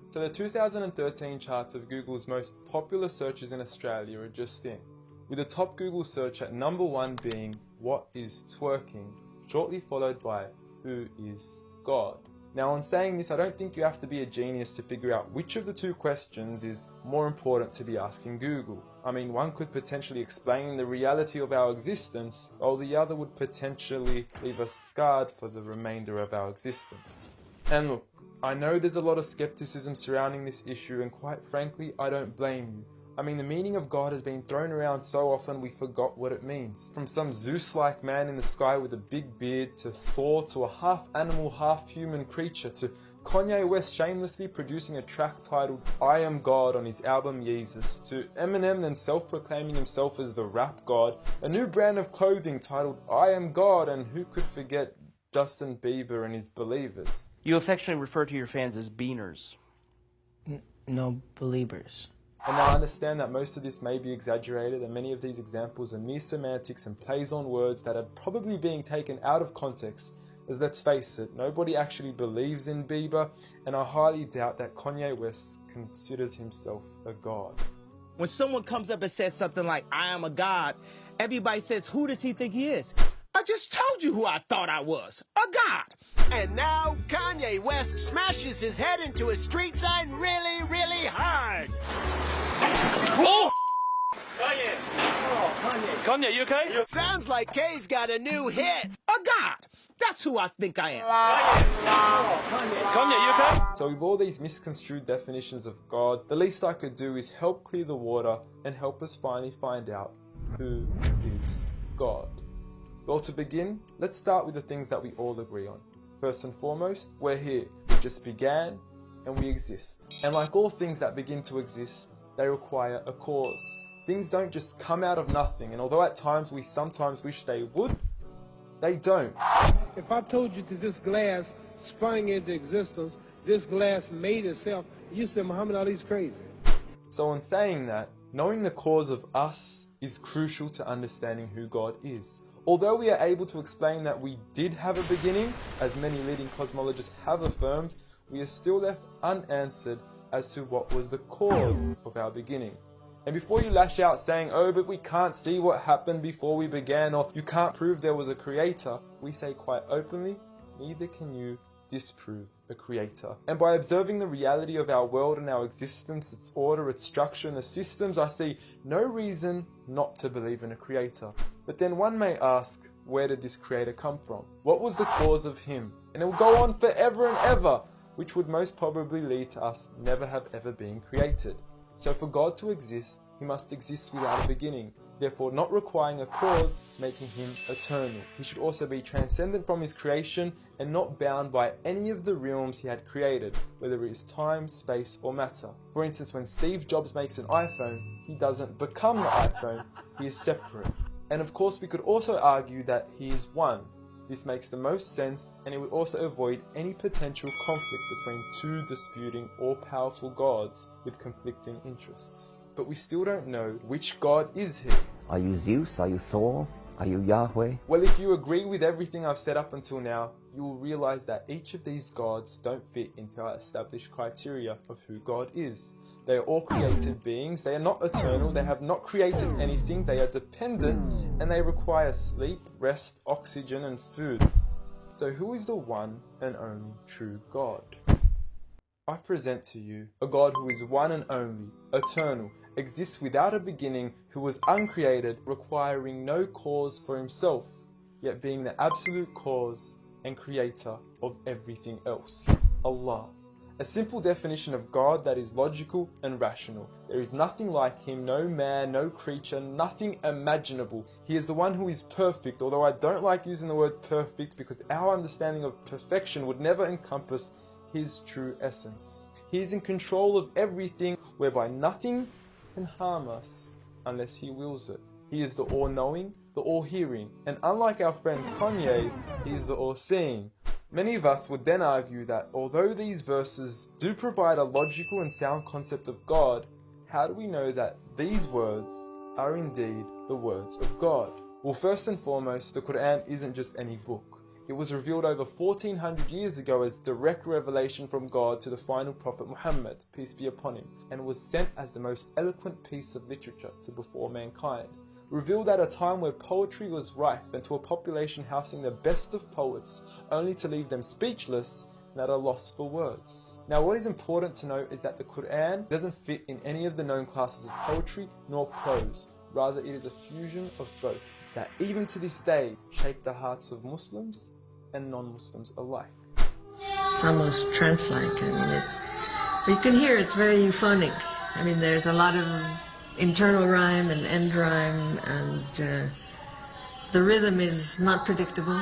So the 2013 charts of Google's most popular searches in Australia are just in, with the top Google search at number 1 being "What is twerking?", shortly followed by "Who is God?". Now, on saying this, I don't think you have to be a genius to figure out which of the two questions is more important to be asking Google. I mean, one could potentially explain the reality of our existence, while the other would potentially leave us scarred for the remainder of our existence. And look, I know there's a lot of skepticism surrounding this issue, and quite frankly, I don't blame you. I mean, the meaning of God has been thrown around so often we forgot what it means. From some Zeus-like man in the sky with a big beard, to Thor, to a half-animal, half-human creature, to Kanye West shamelessly producing a track titled "I Am God" on his album Yeezus, to Eminem then self-proclaiming himself as the rap god, a new brand of clothing titled "I Am God", and who could forget Justin Bieber and his believers. You affectionately refer to your fans as beaners. No, believers. And now I understand that most of this may be exaggerated, and many of these examples are mere semantics and plays on words that are probably being taken out of context, as let's face it, nobody actually believes in Bieber, and I highly doubt that Kanye West considers himself a god. When someone comes up and says something like, "I am a god," everybody says, "Who does he think he is?" I just told you who I thought I was, a god. And now Kanye West smashes his head into a street sign really, really hard. Oh! Kanye! Oh, Kanye. Kanye, you okay? Sounds like Kay's got a new hit. A god. That's who I think I am. Kanye, you okay? So with all these misconstrued definitions of God, the least I could do is help clear the water and help us finally find out who is God. Well, to begin, let's start with the things that we all agree on. First and foremost, we're here. We just began and we exist. And like all things that begin to exist, they require a cause. Things don't just come out of nothing, and although at times we sometimes wish they would, they don't. If I told you that this glass sprang into existence, this glass made itself, you said Muhammad Ali's crazy. So in saying that, knowing the cause of us is crucial to understanding who God is. Although we are able to explain that we did have a beginning, as many leading cosmologists have affirmed, we are still left unanswered as to what was the cause of our beginning. And before you lash out saying, "Oh, but we can't see what happened before we began," or "you can't prove there was a creator," we say quite openly, neither can you disprove a creator. And by observing the reality of our world and our existence, its order, its structure, and the systems, I see no reason not to believe in a creator. But then one may ask, where did this creator come from? What was the cause of him? And it will go on forever and ever, which would most probably lead to us never have ever been created. So for God to exist, he must exist without a beginning, therefore not requiring a cause, making him eternal. He should also be transcendent from his creation and not bound by any of the realms he had created, whether it is time, space, or matter. For instance, when Steve Jobs makes an iPhone, he doesn't become the iPhone, he is separate. And of course we could also argue that he is one. This makes the most sense, and it would also avoid any potential conflict between two disputing all-powerful gods with conflicting interests. But we still don't know which God is he. Are you Zeus? Are you Thor? Are you Yahweh? Well, if you agree with everything I've said up until now, you will realize that each of these gods don't fit into our established criteria of who God is. They are all created beings, they are not eternal, they have not created anything, they are dependent, and they require sleep, rest, oxygen, and food. So who is the one and only true God? I present to you a God who is one and only, eternal, exists without a beginning, who was uncreated, requiring no cause for himself, yet being the absolute cause and creator of everything else. Allah. A simple definition of God that is logical and rational. There is nothing like him, no man, no creature, nothing imaginable. He is the one who is perfect, although I don't like using the word perfect because our understanding of perfection would never encompass his true essence. He is in control of everything, whereby nothing can harm us unless he wills it. He is the all-knowing, the all-hearing, and unlike our friend Kanye, he is the all-seeing. Many of us would then argue that although these verses do provide a logical and sound concept of God, how do we know that these words are indeed the words of God? Well, first and foremost, the Quran isn't just any book. It was revealed over 1400 years ago as direct revelation from God to the final prophet Muhammad, peace be upon him, and was sent as the most eloquent piece of literature to before mankind. Revealed at a time where poetry was rife and to a population housing the best of poets, only to leave them speechless and at a loss for words. Now what is important to note is that the Quran doesn't fit in any of the known classes of poetry nor prose. Rather, it is a fusion of both that even to this day shape the hearts of Muslims and non-Muslims alike. It's almost trance-like. I mean, you can hear it's very euphonic. I mean, there's a lot of internal rhyme and end rhyme, and the rhythm is not predictable,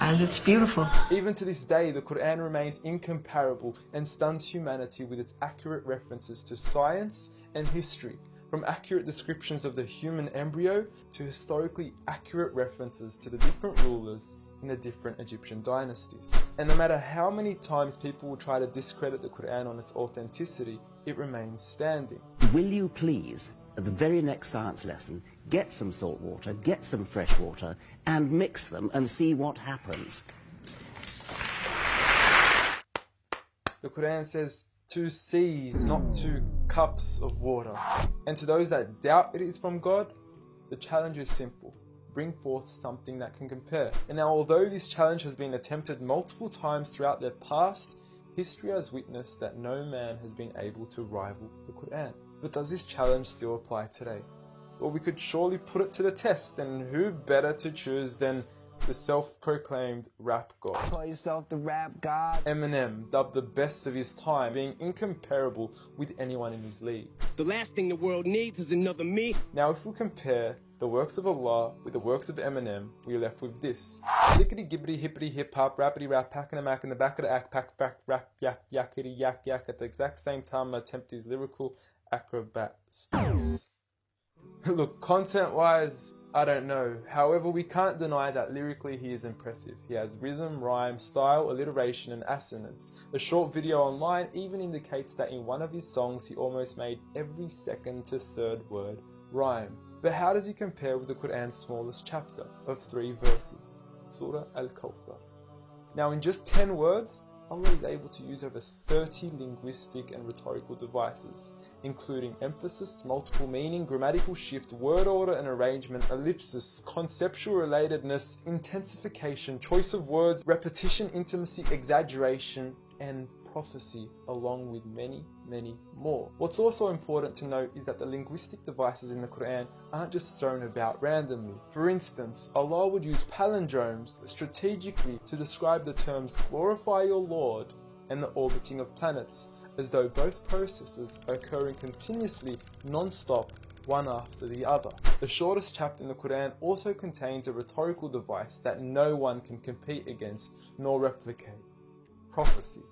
and it's beautiful. Even to this day, the Quran remains incomparable and stuns humanity with its accurate references to science and history, from accurate descriptions of the human embryo to historically accurate references to the different rulers in the different Egyptian dynasties. And no matter how many times people will try to discredit the Quran on its authenticity, it remains standing. Will you please, at the very next science lesson, get some salt water, get some fresh water, and mix them and see what happens? The Quran says 2 seas, not 2 cups of water. And to those that doubt it is from God, the challenge is simple. Bring forth something that can compare. And now, although this challenge has been attempted multiple times throughout the past, history has witnessed that no man has been able to rival the Quran. But does this challenge still apply today? Well, we could surely put it to the test, and who better to choose than the self-proclaimed rap god. Call yourself the rap god. Eminem, dubbed the best of his time, being incomparable with anyone in his league. The last thing the world needs is another me. Now if we compare the works of Allah with the works of Eminem, we are left with this. Lickety gibbity hippity hip hop, rappity rap, packing a mac in the back of the act, pack back, rap, yak, yakety yak yak at the exact same time I attempt these lyrical acrobat stunts. Look, content-wise, I don't know. However, we can't deny that lyrically he is impressive. He has rhythm, rhyme, style, alliteration and assonance. A short video online even indicates that in one of his songs he almost made every second to third word rhyme. But how does he compare with the Quran's smallest chapter of 3 verses, Surah Al-Kawthar? Now in just 10 words, Allah is able to use over 30 linguistic and rhetorical devices, including emphasis, multiple meaning, grammatical shift, word order and arrangement, ellipsis, conceptual relatedness, intensification, choice of words, repetition, intimacy, exaggeration, and prophecy, along with many, many more. What's also important to note is that the linguistic devices in the Quran aren't just thrown about randomly. For instance, Allah would use palindromes strategically to describe the terms glorify your Lord and the orbiting of planets, as though both processes are occurring continuously, non-stop, one after the other. The shortest chapter in the Quran also contains a rhetorical device that no one can compete against nor replicate: prophecy.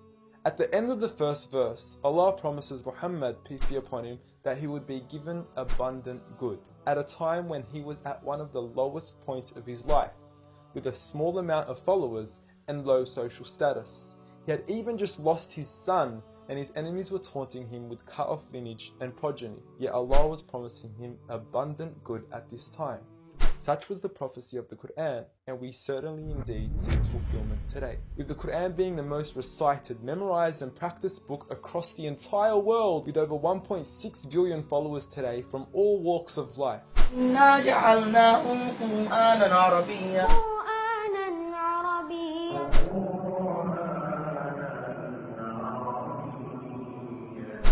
At the end of the first verse, Allah promises Muhammad, peace be upon him, that he would be given abundant good, at a time when he was at one of the lowest points of his life, with a small amount of followers and low social status. He had even just lost his son, and his enemies were taunting him with cut-off lineage and progeny, yet Allah was promising him abundant good at this time. Such was the prophecy of the Quran, and we certainly indeed see its fulfillment today. With the Quran being the most recited, memorized and practiced book across the entire world, with over 1.6 billion followers today from all walks of life.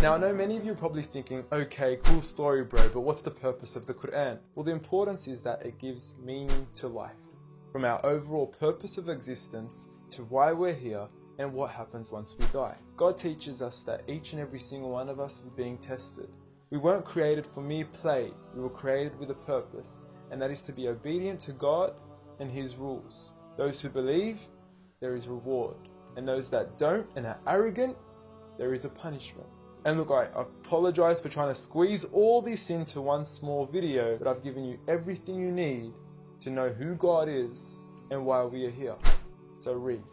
Now I know many of you are probably thinking, okay, cool story bro, but what's the purpose of the Quran? Well, the importance is that it gives meaning to life. From our overall purpose of existence to why we're here and what happens once we die. God teaches us that each and every single one of us is being tested. We weren't created for mere play, we were created with a purpose, and that is to be obedient to God and His rules. Those who believe, there is reward, and those that don't and are arrogant, there is a punishment. And look, I apologize for trying to squeeze all this into one small video, but I've given you everything you need to know who God is and why we are here. So read.